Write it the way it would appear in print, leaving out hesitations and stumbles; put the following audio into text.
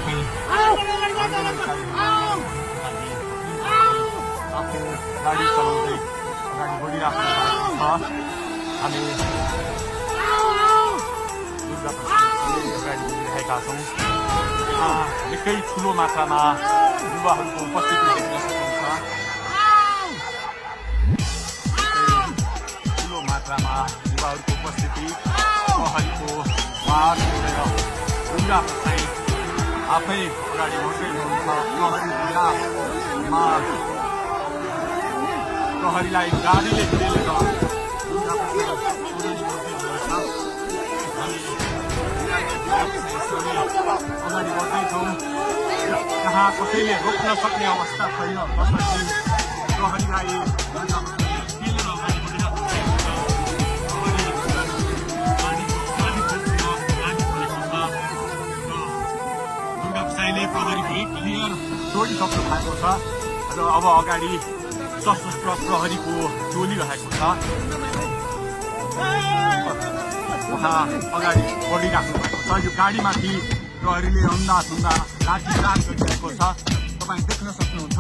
आफै आफू गाडी चलाउँदै अगाडि बढिराख्नु भएको छ। हामी दुर्गा प्रसादले अगाडि बढिरहेका छौँ। निकै ठुलो मात्रामा युवाहरूको उपस्थिति देख्न सकिन्छ। ठुलो मात्रामा युवाहरूको उपस्थिति प्रहरीको मार्च गरेर दुर्गा प्रसाद आफै अगाडि बढ्दै हुनुहुन्छ। प्रहरीलाई गाडीले घेरेर दुर्गा प्रसाद अगाडि बढ्दैछौँ। जहाँ कसैले रोक्न सक्ने अवस्था छैन, कसरी प्रहरीलाई दुर्गा प्रसादले प्रहरी भेट क्लियर छोडिसक्नु भएको छ र अब अगाडि सशस्त्र प्रहरीको टोलिरहेको छ। उहाँ अगाडि बढिराख्नु भएको छ। यो गाडीमाथि प्रहरीले अन्दाज लाठीचार्ज गरिरहेको छ। तपाईँ देख्न सक्नुहुन्छ।